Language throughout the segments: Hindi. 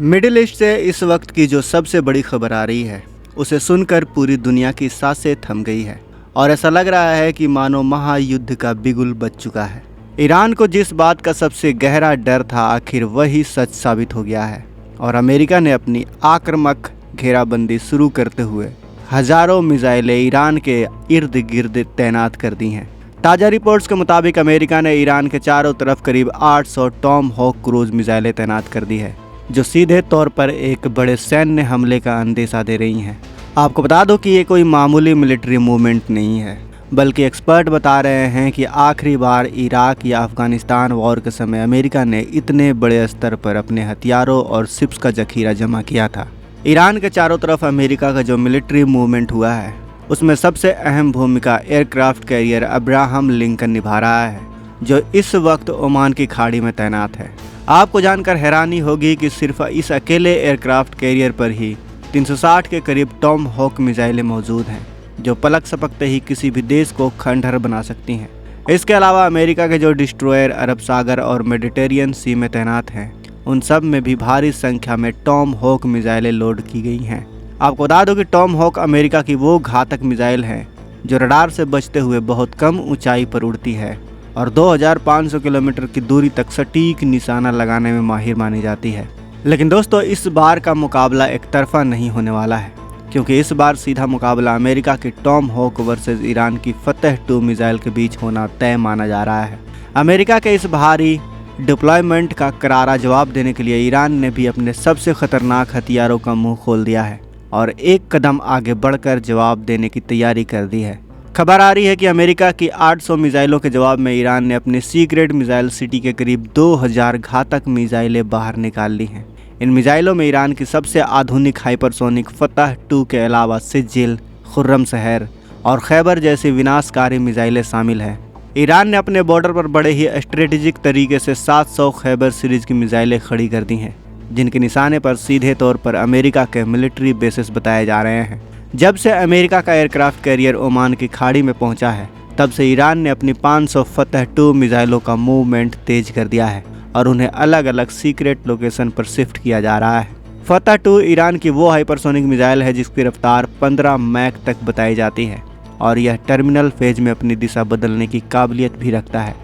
मिडिल ईस्ट से इस वक्त की जो सबसे बड़ी खबर आ रही है उसे सुनकर पूरी दुनिया की सांसें थम गई है और ऐसा लग रहा है कि मानो महायुद्ध का बिगुल बज चुका है। ईरान को जिस बात का सबसे गहरा डर था आखिर वही सच साबित हो गया है और अमेरिका ने अपनी आक्रामक घेराबंदी शुरू करते हुए हजारों मिसाइलें ईरान के इर्द गिर्द तैनात कर दी हैं। ताज़ा रिपोर्ट्स के मुताबिक अमेरिका ने ईरान के चारों तरफ करीब 800 टॉम हॉक क्रूज मिसाइलें तैनात कर दी है जो सीधे तौर पर एक बड़े सैन्य हमले का अंदेशा दे रही हैं। आपको बता दो कि ये कोई मामूली मिलिट्री मूवमेंट नहीं है, बल्कि एक्सपर्ट बता रहे हैं कि आखिरी बार इराक या अफगानिस्तान वॉर के समय अमेरिका ने इतने बड़े स्तर पर अपने हथियारों और शिप्स का जखीरा जमा किया था। ईरान के चारों तरफ अमेरिका का जो मिलिट्री मूवमेंट हुआ है उसमें सबसे अहम भूमिका एयरक्राफ्ट कैरियर अब्राहम लिंकन निभा रहा है जो इस वक्त ओमान की खाड़ी में तैनात है। आपको जानकर हैरानी होगी कि सिर्फ इस अकेले एयरक्राफ्ट कैरियर पर ही 360 के करीब टॉम हॉक मिसाइलें मौजूद हैं जो पलक झपकते ही किसी भी देश को खंडहर बना सकती हैं। इसके अलावा अमेरिका के जो डिस्ट्रॉयर अरब सागर और मेडिटेरियन सी में तैनात हैं उन सब में भी भारी संख्या में टॉम हॉक मिसाइलें लोड की गई हैं। आपको बता दो कि टॉम हॉक अमेरिका की वो घातक मिसाइल है जो रडार से बचते हुए बहुत कम ऊंचाई पर उड़ती है और 2500 किलोमीटर की दूरी तक सटीक निशाना लगाने में माहिर मानी जाती है। लेकिन दोस्तों इस बार का मुकाबला एक तरफा नहीं होने वाला है क्योंकि इस बार सीधा मुकाबला अमेरिका की टॉम हॉक वर्सेस ईरान की फतह 2 मिसाइल के बीच होना तय माना जा रहा है। अमेरिका के इस भारी डिप्लॉयमेंट का करारा जवाब देने के लिए ईरान ने भी अपने सबसे खतरनाक हथियारों का मुंह खोल दिया है और एक कदम आगे बढ़कर जवाब देने की तैयारी कर दी है। खबर आ रही है कि अमेरिका की 800 मिसाइलों के जवाब में ईरान ने अपने सीक्रेट मिसाइल सिटी के करीब 2000 घातक मिसाइलें बाहर निकाल ली हैं। इन मिसाइलों में ईरान की सबसे आधुनिक हाइपरसोनिक फतह 2 के अलावा सिजिल, खुर्रम शहर और खैबर जैसी विनाशकारी मिसाइलें शामिल हैं। ईरान ने अपने बॉर्डर पर बड़े ही स्ट्रेटेजिक तरीके से 700 खैबर सीरीज की मिसाइलें खड़ी कर दी हैं जिनके निशाने पर सीधे तौर पर अमेरिका के मिलिट्री बेसेस बताए जा रहे हैं। जब से अमेरिका का एयरक्राफ्ट कैरियर ओमान की खाड़ी में पहुंचा है तब से ईरान ने अपनी 500 फतह 2 मिसाइलों का मूवमेंट तेज कर दिया है और उन्हें अलग अलग सीक्रेट लोकेशन पर शिफ्ट किया जा रहा है। फतह 2 ईरान की वो हाइपरसोनिक मिसाइल है जिसकी रफ्तार 15 मैक तक बताई जाती है और यह टर्मिनल फेज में अपनी दिशा बदलने की काबिलियत भी रखता है।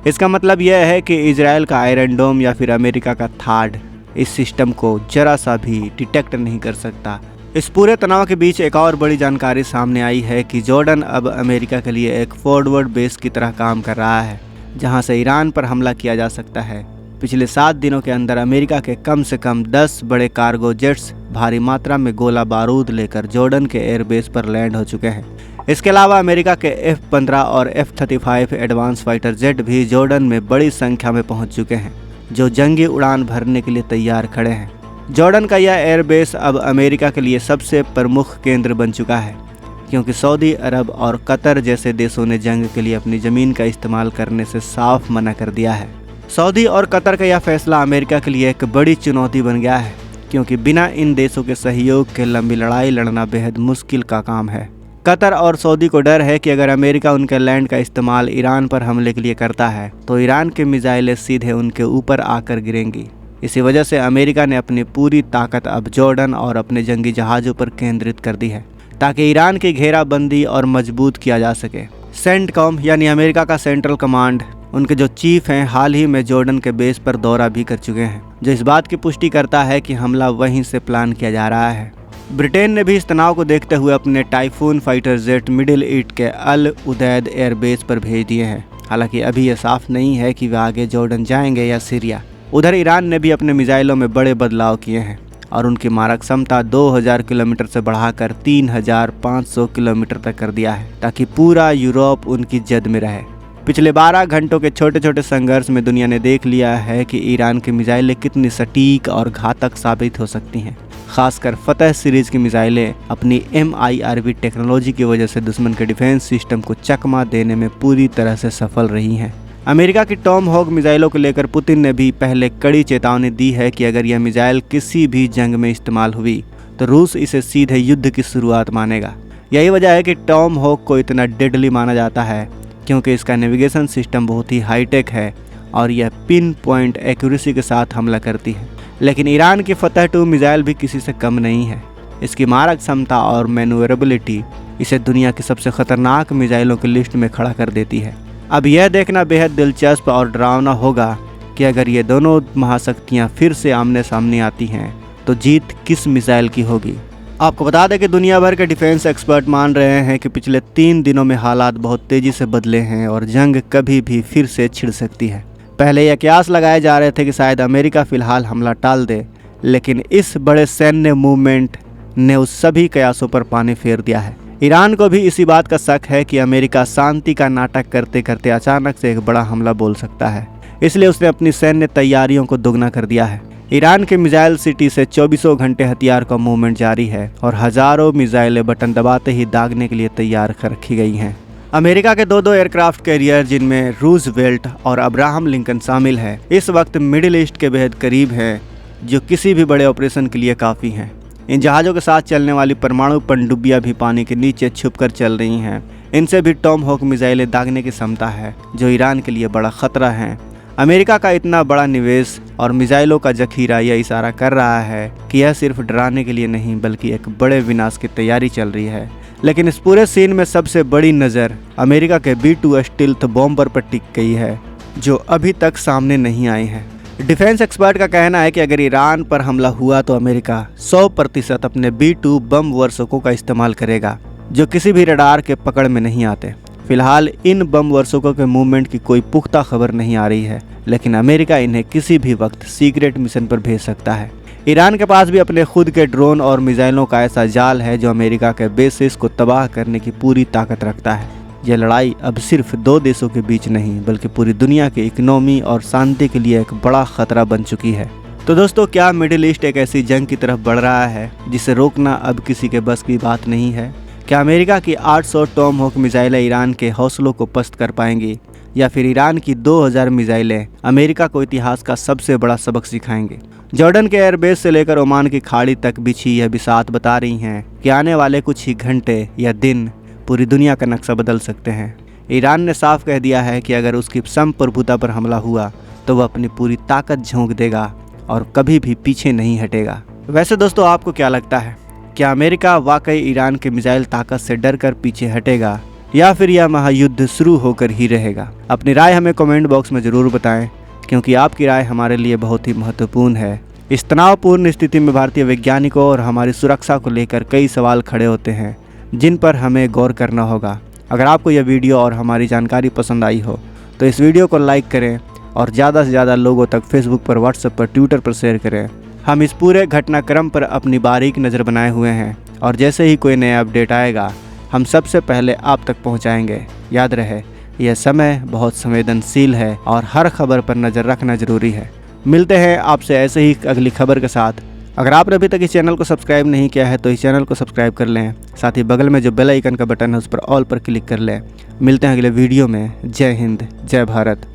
इसका मतलब यह है कि इजराइल का आयरन डोम या फिर अमेरिका का थाड इस सिस्टम को जरा सा भी डिटेक्ट नहीं कर सकता। इस पूरे तनाव के बीच एक और बड़ी जानकारी सामने आई है कि जॉर्डन अब अमेरिका के लिए एक फॉरवर्ड बेस की तरह काम कर रहा है जहां से ईरान पर हमला किया जा सकता है। पिछले 7 दिनों के अंदर अमेरिका के कम से कम 10 बड़े कार्गो जेट्स भारी मात्रा में गोला बारूद लेकर जॉर्डन के एयरबेस पर लैंड हो चुके हैं। इसके अलावा अमेरिका के F-15 और F-35 एडवांस फाइटर जेट भी जॉर्डन में बड़ी संख्या में पहुंच चुके हैं जो जंगी उड़ान भरने के लिए तैयार खड़े हैं। जॉर्डन का यह एयरबेस अब अमेरिका के लिए सबसे प्रमुख केंद्र बन चुका है क्योंकि सऊदी अरब और कतर जैसे देशों ने जंग के लिए अपनी ज़मीन का इस्तेमाल करने से साफ मना कर दिया है। सऊदी और कतर का यह फैसला अमेरिका के लिए एक बड़ी चुनौती बन गया है क्योंकि बिना इन देशों के सहयोग के लंबी लड़ाई लड़ना बेहद मुश्किल का काम है। कतर और सऊदी को डर है कि अगर अमेरिका उनके लैंड का इस्तेमाल ईरान पर हमले के लिए करता है तो ईरान की मिसाइलें सीधे उनके ऊपर आकर गिरेंगी। इसी वजह से अमेरिका ने अपनी पूरी ताकत अब जॉर्डन और अपने जंगी जहाज़ों पर केंद्रित कर दी है ताकि ईरान की घेराबंदी और मजबूत किया जा सके। सेंटकॉम यानी अमेरिका का सेंट्रल कमांड उनके जो चीफ हैं हाल ही में जॉर्डन के बेस पर दौरा भी कर चुके हैं जो इस बात की पुष्टि करता है कि हमला वहीं से प्लान किया जा रहा है। ब्रिटेन ने भी इस तनाव को देखते हुए अपने typhoon fighter jet middle east के अल उदैद एयरबेस पर भेज दिए हैं। हालांकि अभी यह साफ नहीं है कि वे आगे जॉर्डन जाएंगे या सीरिया। उधर ईरान ने भी अपने मिसाइलों में बड़े बदलाव किए हैं और उनकी मारक क्षमता 2000 किलोमीटर से बढ़ाकर 3500 किलोमीटर तक कर दिया है ताकि पूरा यूरोप उनकी जद में रहे। पिछले 12 घंटों के छोटे छोटे संघर्ष में दुनिया ने देख लिया है कि ईरान की मिसाइलें कितनी सटीक और घातक साबित हो सकती हैं। खासकर फतह सीरीज की मिसाइलें अपनी MIRV टेक्नोलॉजी की वजह से दुश्मन के डिफेंस सिस्टम को चकमा देने में पूरी तरह से सफल रही हैं। अमेरिका की टॉम हॉक मिसाइलों को लेकर पुतिन ने भी पहले कड़ी चेतावनी दी है कि अगर यह मिसाइल किसी भी जंग में इस्तेमाल हुई तो रूस इसे सीधे युद्ध की शुरुआत मानेगा। यही वजह है कि टॉम हॉक को इतना डेडली माना जाता है क्योंकि इसका नेविगेशन सिस्टम बहुत ही हाईटेक है और यह पिन पॉइंट एक्यूरेसी के साथ हमला करती है। लेकिन ईरान की फतह 2 मिसाइल भी किसी से कम नहीं है। इसकी मारक क्षमता और मैन्यूवरेबिलिटी इसे दुनिया की सबसे खतरनाक मिसाइलों की लिस्ट में खड़ा कर देती है। अब यह देखना बेहद दिलचस्प और डरावना होगा कि अगर ये दोनों महाशक्तियाँ फिर से आमने सामने आती हैं तो जीत किस मिसाइल की होगी। आपको बता दें कि दुनिया भर के डिफेंस एक्सपर्ट मान रहे हैं कि पिछले 3 दिनों में हालात बहुत तेज़ी से बदले हैं और जंग कभी भी फिर से छिड़ सकती है। पहले यह कयास लगाए जा रहे थे कि शायद अमेरिका फ़िलहाल हमला टाल दे, लेकिन इस बड़े सैन्य मूवमेंट ने उस सभी कयासों पर पानी फेर दिया है। ईरान को भी इसी बात का शक है कि अमेरिका शांति का नाटक करते करते अचानक से एक बड़ा हमला बोल सकता है, इसलिए उसने अपनी सैन्य तैयारियों को दोगुना कर दिया है। ईरान के मिसाइल सिटी से 24 घंटे हथियार का मूवमेंट जारी है और हजारों मिसाइलें बटन दबाते ही दागने के लिए तैयार कर रखी गई हैं। अमेरिका के 2 एयरक्राफ्ट कैरियर जिनमें रूजवेल्ट और अब्राहम लिंकन शामिल है, इस वक्त मिडिल ईस्ट के बेहद करीब हैं, जो किसी भी बड़े ऑपरेशन के लिए काफ़ी हैं। इन जहाज़ों के साथ चलने वाली परमाणु पनडुब्बियां भी पानी के नीचे छुपकर चल रही हैं। इनसे भी टॉमहॉक मिसाइलें दागने की क्षमता है, जो ईरान के लिए बड़ा खतरा है। अमेरिका का इतना बड़ा निवेश और मिसाइलों का जखीरा यह इशारा कर रहा है कि यह सिर्फ डराने के लिए नहीं बल्कि एक बड़े विनाश की तैयारी चल रही है। लेकिन इस पूरे सीन में सबसे बड़ी नज़र अमेरिका के B-2 स्टील्थ बॉम्बर पर टिक गई है, जो अभी तक सामने नहीं आई है। डिफेंस एक्सपर्ट का कहना है कि अगर ईरान पर हमला हुआ तो अमेरिका 100% अपने B-2 बम वर्षकों का इस्तेमाल करेगा, जो किसी भी रडार के पकड़ में नहीं आते। फिलहाल इन बम वर्षकों के मूवमेंट की कोई पुख्ता खबर नहीं आ रही है, लेकिन अमेरिका इन्हें किसी भी वक्त सीक्रेट मिशन पर भेज सकता है। ईरान के पास भी अपने खुद के ड्रोन और मिसाइलों का ऐसा जाल है जो अमेरिका के बेसिस को तबाह करने की पूरी ताकत रखता है। यह लड़ाई अब सिर्फ 2 देशों के बीच नहीं बल्कि पूरी दुनिया की इकोनॉमी और शांति के लिए एक बड़ा खतरा बन चुकी है। तो दोस्तों, क्या मिडिल ईस्ट एक ऐसी जंग की तरफ बढ़ रहा है जिसे रोकना अब किसी के बस की बात नहीं है? क्या अमेरिका की 800 टॉमहॉक मिसाइलें ईरान के हौसलों को पस्त कर पाएंगी, या फिर ईरान की 2000 मिसाइलें अमेरिका को इतिहास का सबसे बड़ा सबक सिखाएंगे? जॉर्डन के एयरबेस से लेकर ओमान की खाड़ी तक बिछी यह बिसात बता रही हैं कि आने वाले कुछ ही घंटे या दिन पूरी दुनिया का नक्शा बदल सकते हैं। ईरान ने साफ कह दिया है कि अगर उसकी संप्रभुता पर हमला हुआ तो वह अपनी पूरी ताकत झोंक देगा और कभी भी पीछे नहीं हटेगा। वैसे दोस्तों, आपको क्या लगता है, क्या अमेरिका वाकई ईरान के मिसाइल ताकत से डरकर पीछे हटेगा या फिर यह महायुद्ध शुरू होकर ही रहेगा? अपनी राय हमें कमेंट बॉक्स में ज़रूर बताएं, क्योंकि आपकी राय हमारे लिए बहुत ही महत्वपूर्ण है। इस तनावपूर्ण स्थिति में भारतीय वैज्ञानिकों और हमारी सुरक्षा को लेकर कई सवाल खड़े होते हैं, जिन पर हमें गौर करना होगा। अगर आपको यह वीडियो और हमारी जानकारी पसंद आई हो तो इस वीडियो को लाइक करें और ज़्यादा से ज़्यादा लोगों तक फेसबुक पर, व्हाट्सएप पर, ट्विटर पर शेयर करें। हम इस पूरे घटनाक्रम पर अपनी बारीक नज़र बनाए हुए हैं और जैसे ही कोई नया अपडेट आएगा हम सबसे पहले आप तक पहुंचाएंगे। याद रहे, यह समय बहुत संवेदनशील है और हर खबर पर नज़र रखना ज़रूरी है। मिलते हैं आपसे ऐसे ही अगली खबर के साथ। अगर आपने अभी तक इस चैनल को सब्सक्राइब नहीं किया है तो इस चैनल को सब्सक्राइब कर लें, साथ ही बगल में जो बेल आइकन का बटन है उस पर ऑल पर क्लिक कर लें। मिलते हैं अगले वीडियो में। जय हिंद, जय भारत।